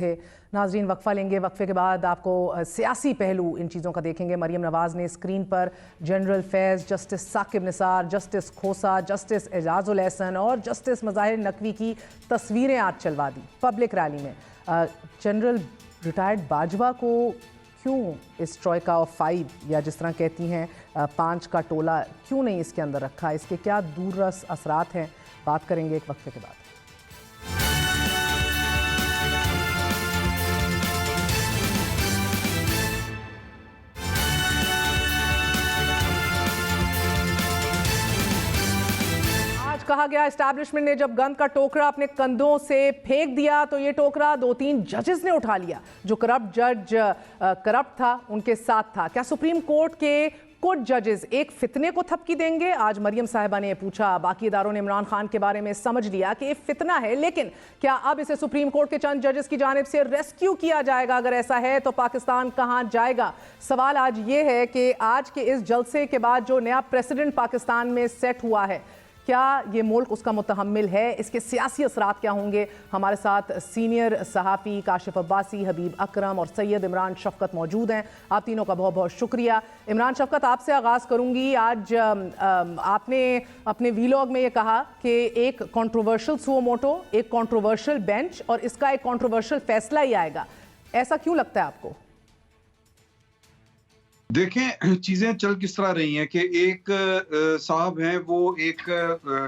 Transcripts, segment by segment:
थे। नाजरीन, वक्फा लेंगे, वक्फे के बाद आपको सियासी पहलू इन चीज़ों का देखेंगे। मरियम नवाज़ ने स्क्रीन पर जनरल फैज़, जस्टिस साकिब निसार, जस्टिस खोसा, जस्टिस एजाजुल एहसन और जस्टिस मज़ाहिर नकवी की तस्वीरें आज चलवा दी पब्लिक रैली में। जनरल रिटायर्ड बाजवा को क्यों इस ट्रॉयका ऑफ 5 या जिस तरह कहती हैं 5 का टोला क्यों नहीं इसके अंदर रखा, इसके क्या दूररस असरात हैं, बात करेंगे एक वक्फे के बाद। कहा गया एस्टैब्लिशमेंट ने जब गंद का टोकरा अपने कंधों से फेंक दिया तो ये टोकरा 2-3 जजेस ने उठा लिया। जो करप्ट जज करप्ट था उनके साथ था। क्या सुप्रीम कोर्ट के कुछ जजेस एक फितने को थपकी देंगे? आज मरियम साहिबा ने पूछा। बाकी इदारों ने इमरान खान के बारे में समझ लिया कि ये फितना है, लेकिन क्या अब इसे सुप्रीम कोर्ट के चंद जजेस की जानिब से रेस्क्यू किया जाएगा? अगर ऐसा है तो पाकिस्तान कहां जाएगा? सवाल आज ये है कि आज के इस जलसे के बाद जो नया प्रेसिडेंट पाकिस्तान में सेट हुआ है, क्या ये मुल्क उसका मुतहम्मिल है? इसके सियासी असरात क्या होंगे? हमारे साथ सीनियर सहाफ़ी काशिफ अब्बासी, हबीब अकरम और सैयद इमरान शफकत मौजूद हैं। आप तीनों का बहुत बहुत शुक्रिया। इमरान शफकत, आपसे आगाज़ करूंगी। आज आपने अपने वीलॉग में ये कहा कि एक कंट्रोवर्शियल सुओ मोटो, एक कंट्रोवर्शियल बेंच और इसका एक कंट्रोवर्शियल फैसला ही आएगा। ऐसा क्यों लगता है आपको? देखें, चीजें चल किस तरह रही हैं कि एक साहब हैं, वो एक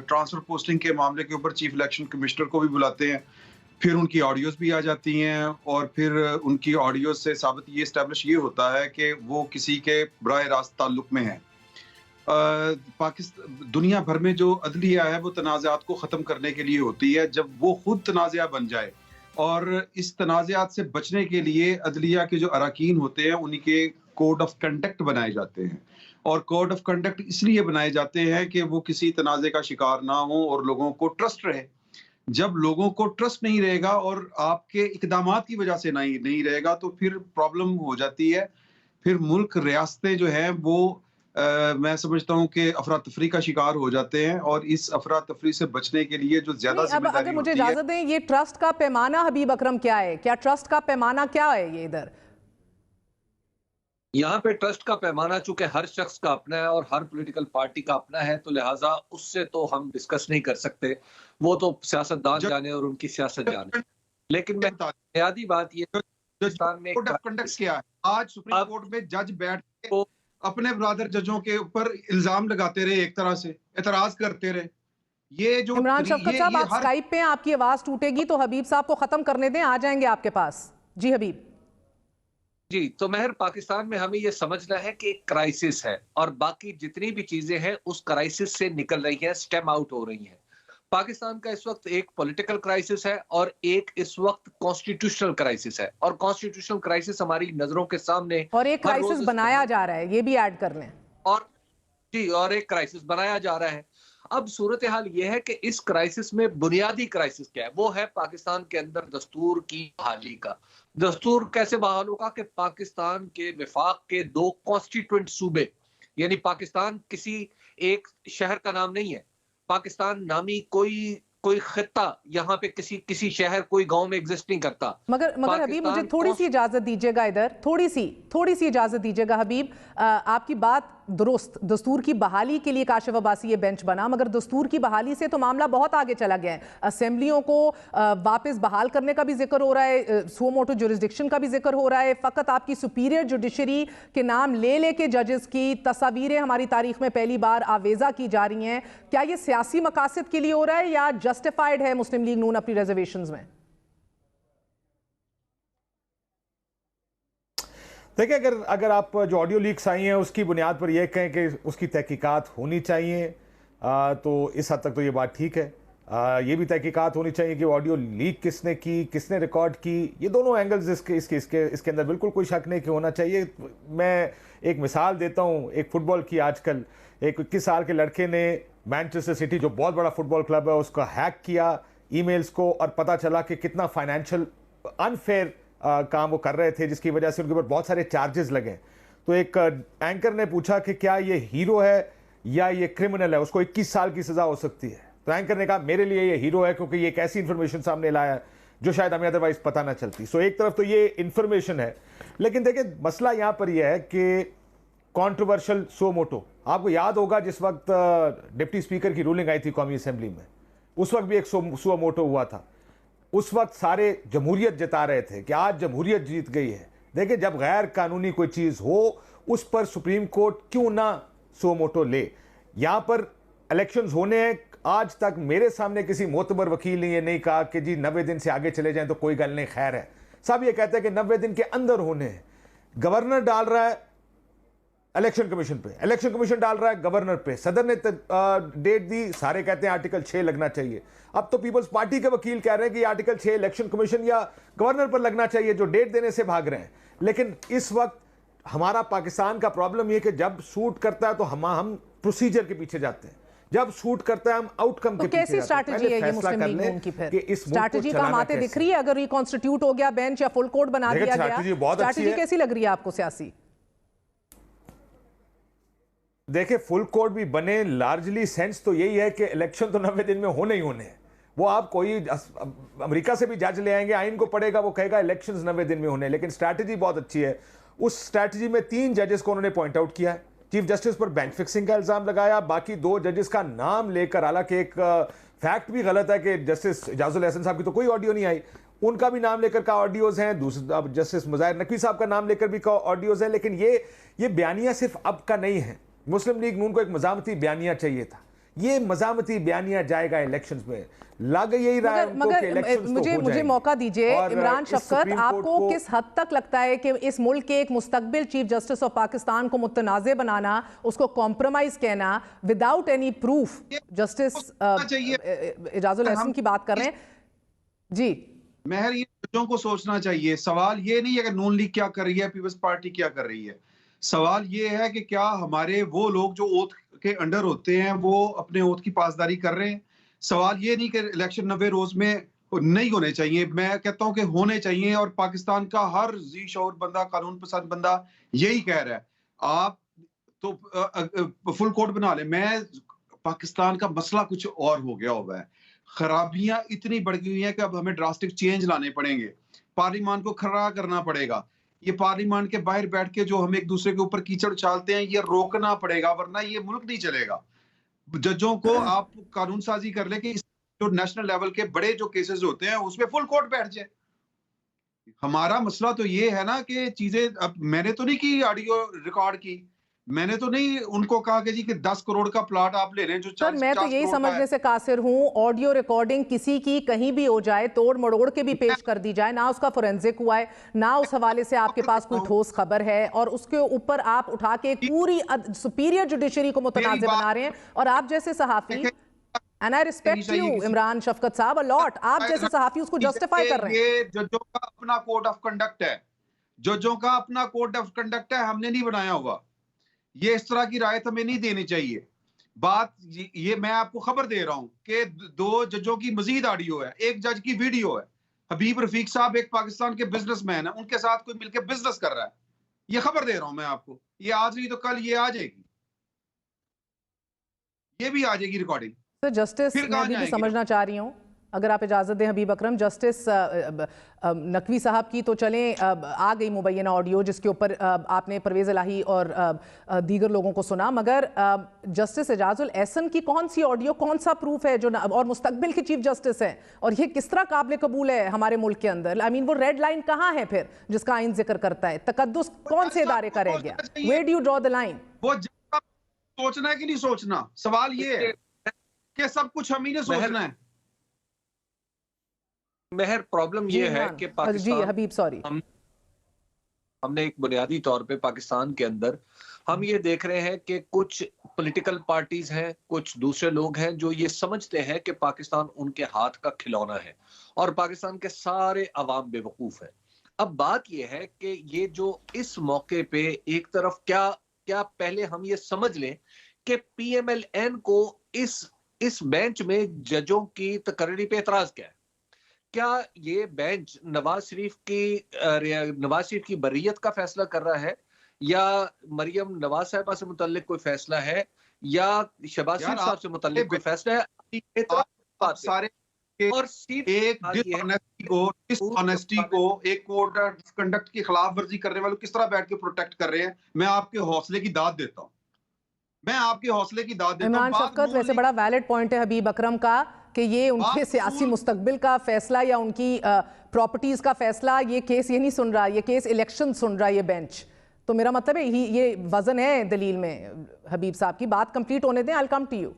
ट्रांसफर पोस्टिंग के मामले के ऊपर चीफ इलेक्शन कमिश्नर को भी बुलाते हैं, फिर उनकी ऑडियोज भी आ जाती हैं और फिर उनकी ऑडियोज से साबित ये इस्टेब्लिश ये होता है कि वो किसी के बराह रास्त ताल्लुक में है। पाकिस्तान दुनिया भर में जो अदलिया है वो तनाज़ात को ख़त्म करने के लिए होती है। जब वो खुद तनाज़ा बन जाए और इस तनाज़ात से बचने के लिए अदलिया के जो अरकान होते हैं उन्हीं के कोड ऑफ कंडक्ट बनाए जाते हैं। और कोड ऑफ कंडक्ट इसलिए बनाए जाते हैं कि वो किसी तनाज़े का शिकार ना हो और लोगों को ट्रस्ट रहे। जब लोगों को ट्रस्ट नहीं रहेगा और आपके इकदामात की वजह से नहीं रहेगा तो फिर प्रॉब्लम हो जाती है। फिर मुल्क, रियासतें जो हैं वो मैं समझता हूँ कि अफरा तफरी का शिकार हो जाते हैं और इस अफरा तफरी से बचने के लिए जो ज्यादा जिम्मेदारी अगर मुझे इजाजत दें, ये ट्रस्ट का पैमाना हबीब अकरम क्या है? क्या ट्रस्ट का पैमाना क्या है? ये इधर यहाँ पे ट्रस्ट का पैमाना चूंकि हर शख्स का अपना है और हर पॉलिटिकल पार्टी का अपना है, तो लिहाजा उससे तो हम डिस्कस नहीं कर सकते। वो तो सियासतदान जाने और उनकी सियासत जाने। लेकिन मैं बुनियादी बात ये में कोड ऑफ कंडक्ट क्या है? आज सुप्रीम कोर्ट में जज बैठ के अपने ब्रादर जजों के ऊपर इल्जाम लगाते रहे, एक तरह से एतराज करते रहे। ये जो इमरान शफकत साहब, आप स्काइप पे आपकी आवाज टूटेगी तो हबीब साहब को खत्म करने दें, आ जाएंगे आपके पास। जी हबीब जी, तो महर, पाकिस्तान में हमें यह समझना है कि एक क्राइसिस है और बाकी जितनी भी चीजें हैं उस क्राइसिस से निकल रही हैं, स्टेम आउट हो रही हैं। पाकिस्तान का इस वक्त एक पॉलिटिकल क्राइसिस है और एक इस वक्त कॉन्स्टिट्यूशनल क्राइसिस है और कॉन्स्टिट्यूशनल क्राइसिस हमारी नजरों के सामने और एक क्राइसिस बनाया जा रहा है, ये भी ऐड कर लें। और जी, और एक क्राइसिस बनाया जा रहा है। अब सूरत हाल यह है कि इस क्राइसिस में बुनियादी क्राइसिस क्या है? वो है पाकिस्तान के अंदर दस्तूर की बहाली का। दस्तूर कैसे बहाल होगा कि पाकिस्तान के विफाक के 2 कॉन्स्टिट्यूएंट सूबे, यानी पाकिस्तान किसी एक शहर का नाम नहीं है। पाकिस्तान नामी कोई खित्ता यहाँ पे किसी शहर, कोई गांव में एग्जिस्ट नहीं करता। मगर हबीब, मुझे थोड़ी सी इजाजत दीजिएगा इधर, थोड़ी सी इजाजत दीजिएगा हबीब। आपकी बात दुरुस्त, दस्तूर की बहाली के लिए काशिफ अब्बासी ये बेंच बना, मगर दस्तूर की बहाली से तो मामला बहुत आगे चला गया है। असेंबलियों को वापस बहाल करने का भी जिक्र हो रहा है, सुओ मोटो जुरिस्डिक्शन का भी जिक्र हो रहा है। फकत आपकी सुपीरियर जुडिशरी के नाम ले के जजेस की तस्वीरें हमारी तारीख में पहली बार आवेजा की जा रही हैं। क्या ये सियासी मकासद के लिए हो रहा है या जस्टिफाइड है मुस्लिम लीग नून अपनी रिजर्वेशंस में? देखिए, अगर आप जो ऑडियो लीक्स आई हैं उसकी बुनियाद पर यह कहें कि उसकी तहकीकात होनी चाहिए, तो इस हद तक तो ये बात ठीक है। ये भी तहकीकात होनी चाहिए कि ऑडियो लीक किसने की, किसने रिकॉर्ड की। ये दोनों एंगल्स इसके अंदर बिल्कुल कोई शक नहीं कि होना चाहिए। मैं एक मिसाल देता हूँ, एक फुटबॉल की। आजकल एक 21 साल के लड़के ने मैनचेस्टर सिटी, जो बहुत बड़ा फुटबॉल क्लब है, उसका हैक किया ईमेल्स को और पता चला कि कितना फाइनेंशियल अनफेयर काम वो कर रहे थे, जिसकी वजह से उनके ऊपर बहुत सारे चार्जेस लगे। तो एक एंकर ने पूछा कि क्या ये हीरो है या ये क्रिमिनल है, उसको 21 साल की सजा हो सकती है। तो एंकर ने कहा मेरे लिए ये हीरो है, क्योंकि ये एक ऐसी इंफॉर्मेशन सामने लाया जो शायद हमें अदरवाइज पता ना चलती। सो एक तरफ तो ये इंफॉर्मेशन है, लेकिन देखिए मसला यहां पर यह है कि कंट्रोवर्शियल सो मोटो, आपको याद होगा जिस वक्त डिप्टी स्पीकर की रूलिंग आई थी कौमी असेंबली में, उस वक्त भी एक सो मोटो हुआ था। उस वक्त सारे जमहूरियत जता रहे थे कि आज जमहूरियत जीत गई है। देखिए जब गैर कानूनी कोई चीज हो उस पर सुप्रीम कोर्ट क्यों ना सो मोटो ले। यहां पर इलेक्शंस होने हैं, आज तक मेरे सामने किसी मोतबर वकील ने यह नहीं कहा कि जी 90 दिन से आगे चले जाएं तो कोई गल नहीं, खैर है। सब ये कहते हैं कि 90 दिन के अंदर होने हैं। गवर्नर डाल रहा है इलेक्शन कमीशन पे, इलेक्शन कमीशन डाल रहा है गवर्नर पे, सदर ने डेट दी, सारे कहते हैं आर्टिकल 6 लगना चाहिए। अब तो पीपल्स पार्टी के वकील कह रहे हैं कि आर्टिकल 6 इलेक्शन कमीशन या गवर्नर पर लगना चाहिए, जो डेट देने से भाग रहे हैं। लेकिन इस वक्त हमारा पाकिस्तान का प्रॉब्लम यह कि जब सूट करता है तो हम प्रोसीजर के पीछे जाते हैं, जब सूट करता है हम आउटकम के पीछे कैसी स्ट्रैटेजी है ये मुस्लिम लीग नून की? फिर स्ट्रैटेजी का माते दिख रही है अगर रिकॉन्स्टिट्यूट हो गया बेंच या फुल कोर्ट बना दिया गया, स्ट्रैटेजी कैसी लग रही है आपको सियासी? देखिए फुल कोर्ट भी बने, लार्जली सेंस तो यही है कि इलेक्शन तो 90 दिन में होने ही होने हैं। वो आप कोई अमेरिका से भी जज ले आएंगे, आइन को पढ़ेगा, वो कहेगा इलेक्शंस 90 दिन में होने। लेकिन स्ट्रैटेजी बहुत अच्छी है। उस स्ट्रैटेजी में 3 जजेस को उन्होंने पॉइंट आउट किया है। चीफ जस्टिस पर बेंच फिक्सिंग का इल्जाम लगाया, बाकी 2 जजेस का नाम लेकर, हालांकि एक फैक्ट भी गलत है कि जस्टिस एजाजुल एहसन साहब की तो कोई ऑडियो नहीं आई, उनका भी नाम लेकर का ऑडियोज हैं, दूसरा जस्टिस मुजाहिर नकवी साहब का नाम लेकर भी का ऑडियोज है। लेकिन ये बयानिया सिर्फ अब का नहीं है। मुस्लिम लीग नून को एक मजामती बयानिया चाहिए था, ये मजामती बयानिया जाएगा इलेक्शंस में, लग यही रहा है उनको कि इलेक्शंस तो हो जाएंगे। मुझे मौका दीजिए इमरान शफकत, आपको किस हद तक लगता है कि इस मुल्क के एक मुस्तकबिल चीफ जस्टिस ऑफ पाकिस्तान को मुतनाज़े बनाना, उसको कॉम्प्रोमाइज कहना without any proof, justice Ijazul Ahsan की बात कर रहे हैं जी महर, ये जजों को सोचना चाहिए। सवाल ये नहीं है कि नून लीग क्या कर रही है, पीपल्स पार्टी क्या कर रही है। सवाल ये है कि क्या हमारे वो लोग जो ओथ के अंडर होते हैं वो अपने ओथ की पासदारी कर रहे हैं। सवाल ये नहीं कि इलेक्शन 90 रोज में नहीं होने चाहिए, मैं कहता हूं कि होने चाहिए। और पाकिस्तान का हर जी शऊर बंदा, कानून पसंद बंदा यही कह रहा है। आप तो फुल कोर्ट बना ले। मैं पाकिस्तान का मसला कुछ और हो गया हुआ है, खराबियां इतनी बढ़ गई हैं कि अब हमें ड्रास्टिक चेंज लाने पड़ेंगे, पार्लियामान को खड़ा करना पड़ेगा। ये पार्लियामान के बाहर बैठ के जो हम एक दूसरे के ऊपर कीचड़ उछालते हैं ये रोकना पड़ेगा, वरना ये मुल्क नहीं चलेगा। जजों को आप कानून साजी कर ले कि जो नेशनल लेवल के बड़े जो केसेस होते हैं उसमें फुल कोर्ट बैठ जाए। हमारा मसला तो ये है ना कि चीजें, अब मैंने तो नहीं की ऑडियो रिकॉर्ड की, मैंने तो नहीं उनको कहा कि जी कि 10 करोड़ का प्लॉट आप ले रहे हैं जो सर, मैं तो यही समझने से कासिर हूं, ऑडियो रिकॉर्डिंग किसी की कहीं भी हो जाए, तोड़ मड़ोड़ के भी पेश कर दी जाए, ना उसका फोरेंसिक हुआ है, ना उस हवाले से आपके पास कोई ठोस खबर है, और उसके ऊपर आप उठा के पूरी सुपीरियर जुडिशरी को मुतनाज़े बना रहे हैं। और आप जैसे सहाफी, and I respect you Imran Shafqat साहब अ लॉट, आप जैसे सहाफी उसको जस्टिफाई कर रहे हैं। ये जजों का अपना कोड ऑफ कंडक्ट है, जजों का अपना कोड ऑफ कंडक्ट है, हमने नहीं बनाया हुआ। ये इस तरह की रायत हमें नहीं देनी चाहिए। बात ये मैं आपको खबर दे रहा हूं कि 2 जजों की मजीद ऑडियो है, एक जज की वीडियो है। हबीब रफीक साहब एक पाकिस्तान के बिजनेसमैन है, उनके साथ कोई मिलकर बिजनेस कर रहा है। ये खबर दे रहा हूं मैं आपको, ये आज नहीं तो कल ये आ जाएगी, ये भी आ जाएगी रिकॉर्डिंग। तो जस्टिस मैं भी समझना चाह रही हूँ, अगर आप इजाज़त दें हबीब अकरम, जस्टिस नकवी साहब की तो चलें आ गई मुबैना ऑडियो जिसके ऊपर आपने परवेज़ इलाही और दीगर लोगों को सुना, मगर जस्टिस एजाजुल एहसन की कौन सी ऑडियो, कौन सा प्रूफ है जो और मुस्तकबिल के चीफ जस्टिस हैं, और ये किस तरह काबिल कबूल है हमारे मुल्क के अंदर? आई मीन वो रेड लाइन कहाँ है फिर जिसका आइन जिक्र करता है? तकद्दुस कौन से इदारे का रह गया? Where do you draw the line? वो सोचना है कि नहीं सोचना, सवाल ये है कि सब कुछ हम ही ने सोचना है। महर, प्रॉब्लम ये है कि पाकिस्तान, जी हबीब सॉरी, हमने एक बुनियादी तौर पे पाकिस्तान के अंदर हम ये देख रहे हैं कि कुछ पॉलिटिकल पार्टीज हैं, कुछ दूसरे लोग हैं जो ये समझते हैं कि पाकिस्तान उनके हाथ का खिलौना है और पाकिस्तान के सारे अवाम बेवकूफ है। अब बात ये है कि ये जो इस मौके पे एक तरफ क्या पहले हम ये समझ लें कि PMLN को इस बेंच में जजों की तकरीरी पे एतराज क्या है? क्या ये बेंच नवाज शरीफ की बरीयत का फैसला कर रहा है, या मरियम नवाज साहिबा से मुतल्लिक कोई फैसला है, या शहबाज शरीफ साहब से मुतल्लिक कोई फैसला है? सारे के और सीट एक बात ये है, डिसऑनेस्टी को एक कोड ऑफ कंडक्ट की खिलाफ वर्जी करने वालों किस तरह बैठ के प्रोटेक्ट कर रहे हैं। मैं आपके हौसले की दाद देता हूं, मैं आपके हौसले की दाद देता हूं। इमरान शफकत, वैसे बड़ा वैलिड पॉइंट है हबीब अकरम का कि ये उनके सियासी मुस्तकबिल का फैसला या उनकी प्रॉपर्टीज का फैसला, ये केस ये नहीं सुन रहा, ये केस इलेक्शन सुन रहा है, ये बेंच। तो मेरा मतलब है ये वजन है दलील में। हबीब साहब की बात कंप्लीट होने दें, I will come to you.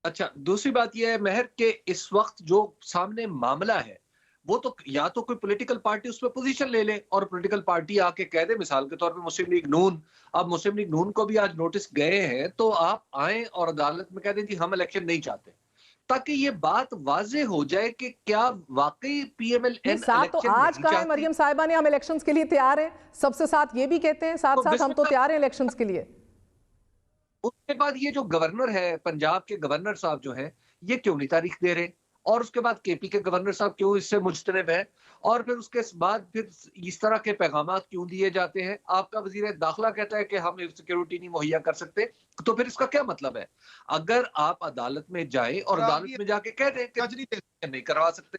अच्छा, दूसरी बात यह है महर के इस वक्त जो सामने मामला है वो तो या तो कोई पॉलिटिकल पार्टी उस पर पोजीशन ले ले और पॉलिटिकल पार्टी आके कह दे, मिसाल के तौर पे मुस्लिम लीग नून, अब मुस्लिम लीग नून को भी आज नोटिस गए हैं तो आप आए और अदालत में कह दें कि हम इलेक्शन नहीं चाहते, ताकि ये बात वाजे हो जाए कि क्या वाकई पीएमएल-एन साथ तो आज कहा है मरियम साहिबा ने हम इलेक्शंस के लिए तैयार हैं, सबसे साथ ये भी कहते हैं साथ साथ हम तो तैयार हैं इलेक्शंस के लिए। उसके बाद ये जो गवर्नर है, पंजाब के गवर्नर साहब जो हैं, ये क्यों नहीं तारीख दे रहे, और उसके बाद केपी के गवर्नर साहब क्यों इससे मुजतनब है, और फिर उसके बाद फिर इस तरह के पैगामात क्यों दिए जाते हैं। आपका वजीर दाखिला कहता है कि हम सिक्योरिटी नहीं मुहैया कर सकते, तो फिर इसका क्या मतलब है? अगर आप अदलत में जाए और अदालत में जाके कह दें कि नहीं करवा सकते,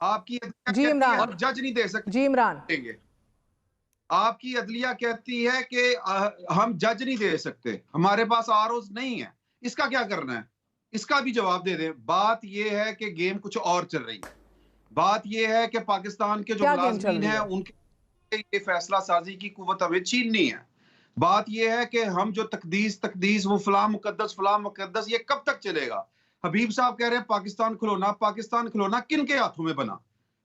आपकी जी इमरान, जज नहीं दे सकते, जी इमरान, आपकी अदलिया कहती है कि हम जज नहीं दे सकते, हमारे पास आरओज नहीं है, इसका क्या करना है? इसका भी जवाब दे दें। बात यह है कि गेम कुछ और चल रही है। बात यह है कि पाकिस्तान के जो मुलाज़िमीन हैं उनके ये फैसला साजी की कुव्वत हमें छीननी है। बात यह है कि हम जो तकदीस वो फलां मुकद्दस ये कब तक चलेगा? हबीब साहब कह रहे हैं पाकिस्तान खिलौना किन के हाथों में बना?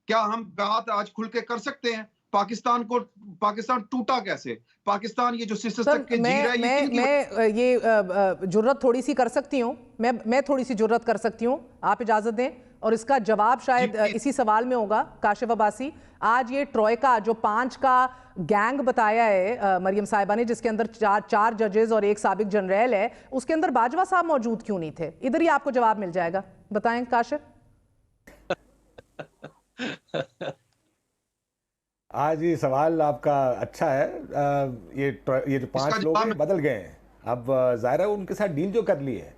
क्या हम बात आज खुल के कर सकते हैं? पाकिस्तान टूटा कैसे? पाकिस्तान ये जो सिस्टम के जी रहा है, मैं ये जुर्रत थोड़ी सी कर सकती हूँ, मैं थोड़ी सी जुर्रत कर सकती हूँ, आप इजाजत दें, और इसका जवाब शायद इसी सवाल में होगा। काशिफ अब्बासी, आज ये ट्रोयका जो 5 का गैंग बताया है मरियम साहिबा ने, जिसके अंदर चार जजेस और एक साबिक जनरल है, उसके अंदर बाजवा साहब मौजूद क्यों नहीं थे? इधर ही आपको जवाब मिल जाएगा, बताएं काशिफ। आज ये सवाल आपका अच्छा है। ये जो 5 लोग हैं बदल गए हैं, अब जाहिर है उनके साथ डील जो कर ली है,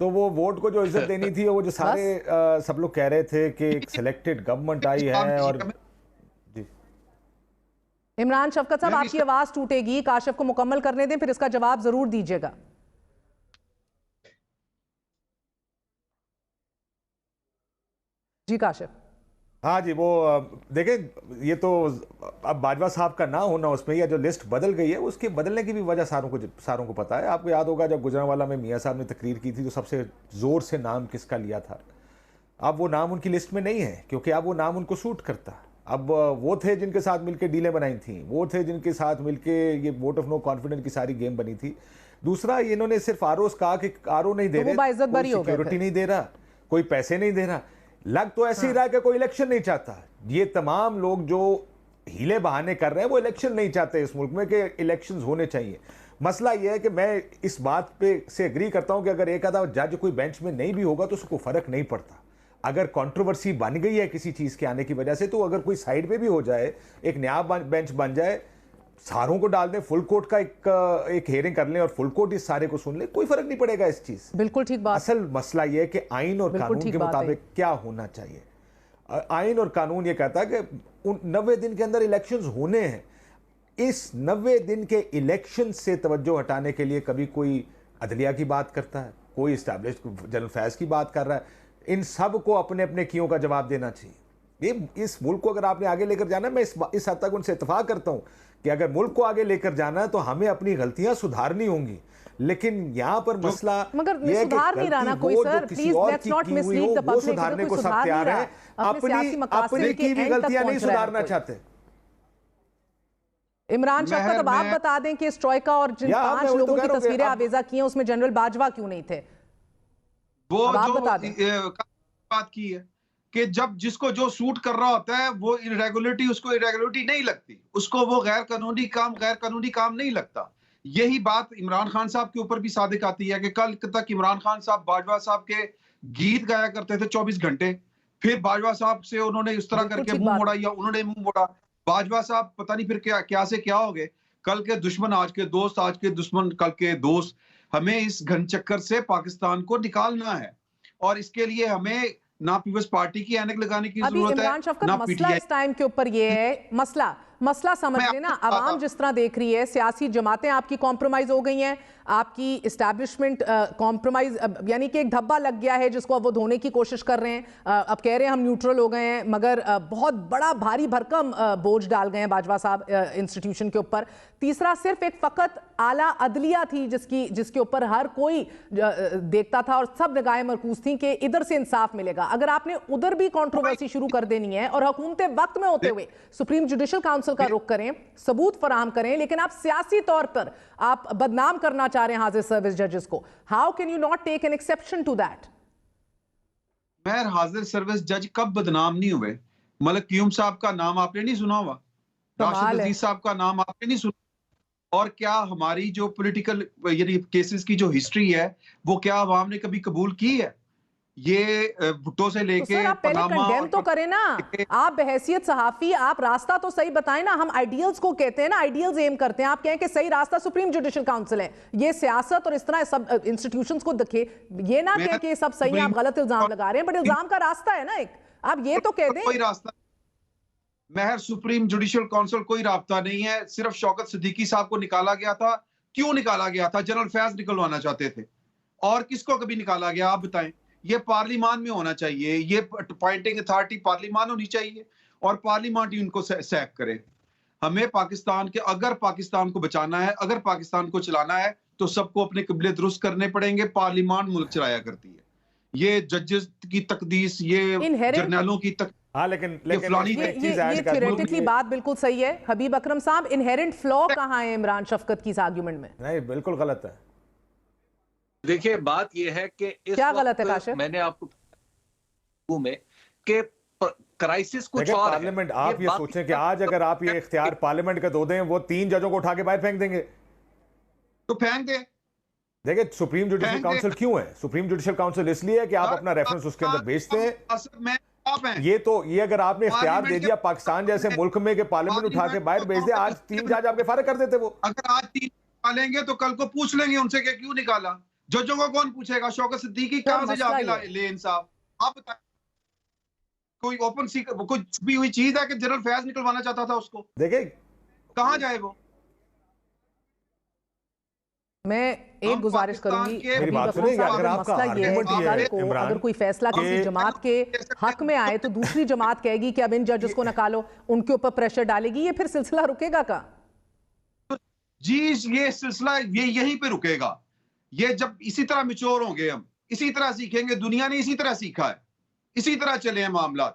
तो वो वोट को जो इज्जत देनी थी, वो जो सारे सब लोग कह रहे थे कि एक सिलेक्टेड गवर्नमेंट आई है। और जी इमरान शफकत साहब, आपकी आवाज टूटेगी, काशिफ को मुकम्मल करने दें, फिर इसका जवाब जरूर दीजिएगा। जी काशिफ। हाँ जी, वो देखें, ये तो अब बाजवा साहब का ना होना उसमें, या जो लिस्ट बदल गई है उसके बदलने की भी वजह सारों को पता है। आपको याद होगा जब गुजरांवाला में मियाँ साहब ने तकरीर की थी तो सबसे ज़ोर से नाम किसका लिया था। अब वो नाम उनकी लिस्ट में नहीं है, क्योंकि अब वो नाम उनको सूट करता। अब वो थे जिनके साथ मिलकर डीलें बनाई थी, वो थे जिनके साथ मिलकर ये वोट ऑफ नो कॉन्फिडेंस की सारी गेम बनी थी। दूसरा, इन्होंने सिर्फ आरओ कहा कि आरओ नहीं दे रहे, सिक्योरिटी नहीं दे रहा, कोई पैसे नहीं दे रहा, लग तो ऐसे ही रहा कि कोई इलेक्शन नहीं चाहता। ये तमाम लोग जो हीले बहाने कर रहे हैं वो इलेक्शन नहीं चाहते इस मुल्क में, कि इलेक्शंस होने चाहिए। मसला ये है कि मैं इस बात पे से एग्री करता हूं कि अगर एक आधा जज कोई बेंच में नहीं भी होगा तो उसको फर्क नहीं पड़ता। अगर कंट्रोवर्सी बन गई है किसी चीज के आने की वजह से, तो अगर कोई साइड पे भी हो जाए, एक नया बेंच बन जाए, सारों को डाल दें, फुल कोर्ट का एक हेयरिंग कर लें और फुल कोर्ट इस सारे को सुन ले, कोई फर्क नहीं पड़ेगा इस चीज। बिल्कुल ठीक बात। असल मसला यह है कि आइन और कानून के मुताबिक क्या होना चाहिए। आइन और कानून ये कहता है कि 90 दिन के अंदर इलेक्शंस होने हैं। इस 90 दिन के इलेक्शन से तवज्जो हटाने के लिए कभी कोई अदलिया की बात करता है, कोई इस्टेब्लिश्ड जनरल फैज की बात कर रहा है। इन सब को अपने अपने कियों का जवाब देना चाहिए। ये इस मुल्क को अगर आपने आगे लेकर जाना है, मैं इस हद तक उनसे इत्तेफाक करता हूं कि अगर मुल्क को आगे लेकर जाना है तो हमें अपनी गलतियां सुधारनी होंगी। लेकिन यहाँ पर मसला मगर सुधार नहीं रहा ना कोई, sir please let's not mislead the public. सुधारने को सब तैयार है, अपनी की भी गलतियां नहीं सुधारना चाहते। इमरान शफकत, अब आप बता दें कि इस ट्रोयका और जिन 5 लोगों की तस्वीरें आवेजा की हैं उसमें जनरल बाजवा क्यों नहीं थे? वो जो बात की है कि जब जिसको जो सूट कर रहा होता है वो इरेगुलरिटी, उसको इरेगुलरिटी नहीं लगती, उसको वो गैर कानूनी काम नहीं लगता। यही बात इमरान खान साहब के ऊपर भी सादिक आती है कि कल तक इमरान खान साहब बाजवा साहब के गीत गाया करते थे 24 घंटे, फिर बाजवा साहब से उन्होंने इस तरह करके मुंह मोड़ा या उन्होंने मुंह मोड़ा। बाजवा साहब पता नहीं फिर क्या से क्या हो गए। कल के दुश्मन आज के दोस्त, आज के दुश्मन कल के दोस्त। हमें इस घन चक्कर से पाकिस्तान को निकालना है और इसके लिए हमें ना पीपल्स पार्टी की ऐनक लगाने की अभी जरूरत इमरान है, शफकत ना मसला पीटीआई। इस टाइम के ऊपर ये है, मसला समझ मैं लेना, आपको आवाम बताता जिस तरह देख रही है, सियासी जमातें आपकी कॉम्प्रोमाइज हो गई हैं, आपकी इस्टेब्लिशमेंट कॉम्प्रोमाइज, यानी कि एक धब्बा लग गया है जिसको अब वो धोने की कोशिश कर रहे हैं। अब कह रहे हैं हम न्यूट्रल हो गए हैं, मगर बहुत बड़ा भारी भरकम बोझ डाल गए हैं बाजवा साहब इंस्टीट्यूशन के ऊपर। तीसरा, सिर्फ एक फकत आला अदलिया थी जिसके ऊपर हर कोई देखता था और सब निगाहें मरकूज थी कि इधर से इंसाफ मिलेगा। अगर आपने उधर भी कंट्रोवर्सी शुरू कर देनी है और हुकूमत वक्त में होते हुए सुप्रीम जुडिशल काउंसिल का रुख करें, सबूत फराहम करें, लेकिन आप सियासी तौर पर आप बदनाम करना चाह रहे हैं हाजिर सर्विस जजेस को, how can you not take an exception to that? मैं हाजिर सर्विस जज कब बदनाम नहीं हुए? मलिक क्यूम साहब का नाम आपने नहीं सुना हुआ? राशिद अजीज साहब का नाम आपने नहीं सुना? और क्या हमारी जो पॉलिटिकल यानी केसेस की जो हिस्ट्री है वो क्या अवाम ने कभी कबूल की है? ये भुट्टो से तो लेके सर आप पहले कंडेम तो करें ना, आप बहैसियत सहाफी आप रास्ता तो सही बताएं ना। हम आइडियल्स को कहते हैं ना, आइडियल्स एम करते हैं, आप कहें कि सही रास्ता सुप्रीम जुडिशल काउंसिल है। ये सियासत और इस तरह सब इंस्टीट्यूशंस को दिखे, ये ना कहें कि सब सही है, आप गलत इल्जाम लगा रहे हैं, बट इल्जाम का रास्ता है ना एक, आप ये तो कह दें। कोई रास्ता महर सुप्रीम जुडिशल काउंसिल कोई रास्ता नहीं है। सिर्फ शौकत सिद्दीकी साहब को निकाला गया था। क्यों निकाला गया था? जनरल फैज निकलवाना चाहते थे। और किसको कभी निकाला गया आप बताएं? ये पार्लियामान में होना चाहिए, ये अपॉइंटिंग अथॉरिटी पार्लियामान होनी चाहिए और पार्लियामान ही उनको सैक करे। हमें पाकिस्तान के, अगर पाकिस्तान को बचाना है, अगर पाकिस्तान को चलाना है तो सबको अपने किबले दुरुस्त करने पड़ेंगे। पार्लियामान मुल्क चलाया करती है। ये जजेस की तकदीस, ये जर्नलों की हाँ, लेकिन ये थ्योरेटिकली बात बिल्कुल सही है हबीब अकरम साहब, इनहेरेंट फ्लॉ कहाँ है इमरान शफकत की इस आर्गुमेंट में? नहीं, बिल्कुल गलत है। देखिए बात यह है कि इस क्या गलत है काशिफ? मैंने आपको में कि क्राइसिस कुछ और पार्लियामेंट, आप ये सोचें कि आज अगर आप ये इख्तियार पार्लियामेंट का दो दें, वो 3 जजों को उठा के बाहर फेंक देंगे, तो फेंक दे। देखिए सुप्रीम जुडिशल काउंसिल क्यों है? सुप्रीम जुडिशल काउंसिल इसलिए है कि आप अपना रेफरेंस उसके अंदर भेजते हैं। ये अगर आपने इख्तियार दे दिया पाकिस्तान जैसे मुल्क में कि पार्लियामेंट उठा के बाहर भेज दे, आज 3 जज आपके फारिग कर देते। वो अगर आज 3 निकालेंगे तो कल को पूछ लेंगे उनसे कि क्यों निकाला। जजों को कौन पूछेगा? शौकत सिद्दीकी कहां से जाके ले इंसाफ? आप बताएं, कोई ओपन सी कोई छुपी हुई चीज है कि जनरल फैज निकलवाना चाहता था उसको? देखिए कहां जाए वो? मैं एक गुजारिश करूंगी, मेरी बात सुनिए, अगर आपका आर्गुमेंट ये है इमरान, अगर कोई फैसला किसी जमात के हक में आए तो दूसरी जमात कहेगी कि अब इन जजेस को निकालो, उनके ऊपर प्रेशर डालेगी, ये फिर सिलसिला रुकेगा का? जी ये सिलसिला ये यहीं पे रुकेगा। ये जब इसी तरह मिच्योर होंगे, हम इसी तरह सीखेंगे। दुनिया ने इसी तरह सीखा है, इसी तरह चले हैं मामला।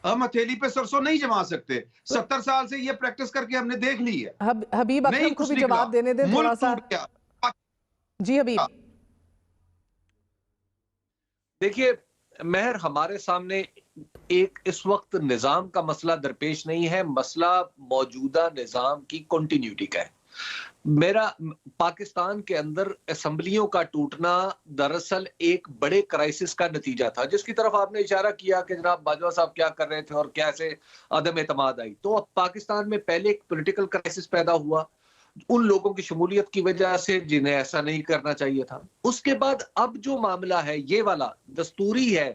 हम हथेली पे सरसों नहीं जमा सकते। 70 साल से ये प्रैक्टिस करके हमने देख ली है। हबीब अकरम को भी जवाब देने दे थोड़ा सा। जी हबीब। देखिए महर, हमारे सामने एक इस वक्त निजाम का मसला दरपेश नहीं है, मसला मौजूदा निजाम की कंटिन्यूटी का है। मेरा पाकिस्तान के अंदर असेंबलियों का टूटना दरअसल एक बड़े क्राइसिस का नतीजा था, जिसकी तरफ आपने इशारा किया कि जनाब बाजवा साहब क्या कर रहे थे और कैसे अदम एतमाद आई। तो अब पाकिस्तान में पहले एक पॉलिटिकल क्राइसिस पैदा हुआ उन लोगों की शमूलियत की वजह से जिन्हें ऐसा नहीं करना चाहिए था। उसके बाद अब जो मामला है ये वाला दस्तूरी है,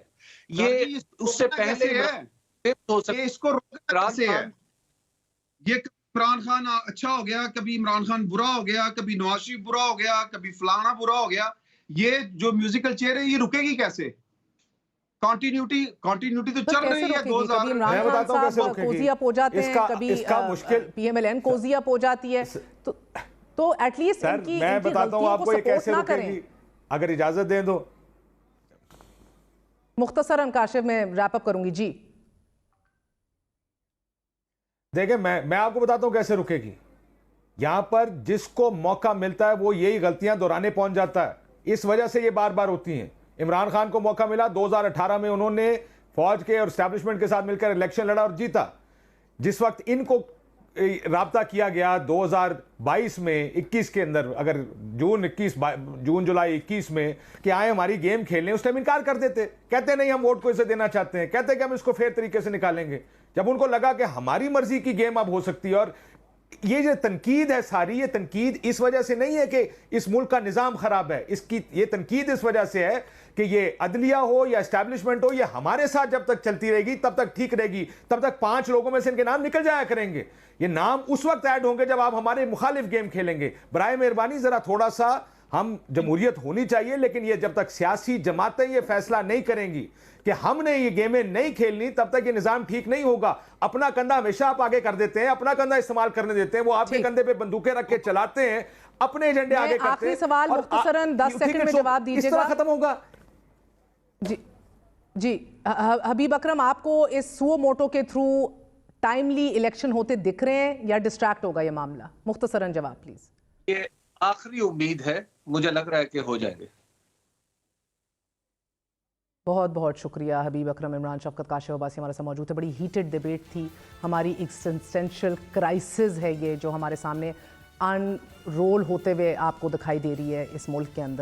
ये उससे पहले हो सकता है। इसको कैसे है? ये इमरान खान अच्छा हो गया, कभी इमरान खान बुरा हो गया, कभी नवाज शरीफ बुरा हो गया, कभी फलाना बुरा हो गया। ये जो म्यूजिकल चेयर है ये रुकेगी कैसे? कंटिन्यूटी तो चल रही है। 2000 मैं बताता हूं कैसे कोजिया हो जाते हैं, कभी इसका मुश्किल पीएमएलएन कोजिया हो जाती है, तो एटलीस्ट इनकी मैं बताता हूं आपको ये कैसे रुकेगी, अगर इजाजत दें तो। मुख्तसरन काशिफ में रैप अप करूंगी जी। देखिए मैं आपको बताता हूं कैसे रुकेगी। यहां पर जिसको मौका मिलता है वो यही गलतियां दोहराने पहुंच जाता है। इस वजह से ये बार बार होती हैं। इमरान खान को मौका मिला 2018 में, उन्होंने फौज के और एस्टैब्लिशमेंट के साथ मिलकर इलेक्शन लड़ा और जीता। जिस वक्त इनको राब्ता किया गया 2022 में 21 के अंदर, अगर जून जुलाई 21 में कि आए हमारी गेम खेलने, उस टाइम इनकार कर देते, कहते नहीं हम वोट को इसे देना चाहते हैं, कहते कि हम इसको फेयर तरीके से निकालेंगे। जब उनको लगा कि हमारी मर्जी की गेम अब हो सकती है और ये जो तनकीद है सारी, ये तनकीद इस वजह से नहीं है कि इस मुल्क का निज़ाम खराब है, इसकी ये तनकीद इस वजह से है कि ये अदलिया हो या एस्टैब्लिशमेंट हो, ये हमारे साथ जब तक चलती रहेगी तब तक ठीक रहेगी, तब तक 5 लोगों में से इनके नाम निकल जाया करेंगे। ये नाम उस वक्त ऐड होंगे जब आप हमारे मुखालिफ गेम खेलेंगे। बराए मेहरबानी जरा थोड़ा सा हम जमहूरियत होनी चाहिए, लेकिन ये जब तक सियासी जमातें ये फैसला नहीं करेंगी कि हमने ये गेमें नहीं खेलनी, तब तक ये निजाम ठीक नहीं होगा। अपना कंधा हमेशा आप आगे कर देते हैं, अपना कंधा इस्तेमाल करने देते हैं, वो आपके कंधे पे बंदूकें रख के चलाते हैं, अपने एजेंडे आगे करते हैं। आखिरी सवाल मुख्तसरन 10 सेकंड में जवाब दीजिएगा। इस तरह खत्म होगा। जी जी हबीब अकरम, आपको इस सुओ मोटो के थ्रू टाइमली इलेक्शन होते दिख रहे हैं या डिस्ट्रैक्ट होगा ये मामला? मुख्तसरन जवाब प्लीज। ये आखिरी उम्मीद है, मुझे लग रहा है कि हो जाएंगे। बहुत बहुत शुक्रिया हबीब अकरम। इमरान शफकत काशिफ अब्बासी हमारे साथ मौजूद थे। बड़ी हीटेड डिबेट थी, हमारी एक्सिस्टेंशियल क्राइसिस है ये जो हमारे सामने अनरोल होते हुए आपको दिखाई दे रही है इस मुल्क के अंदर।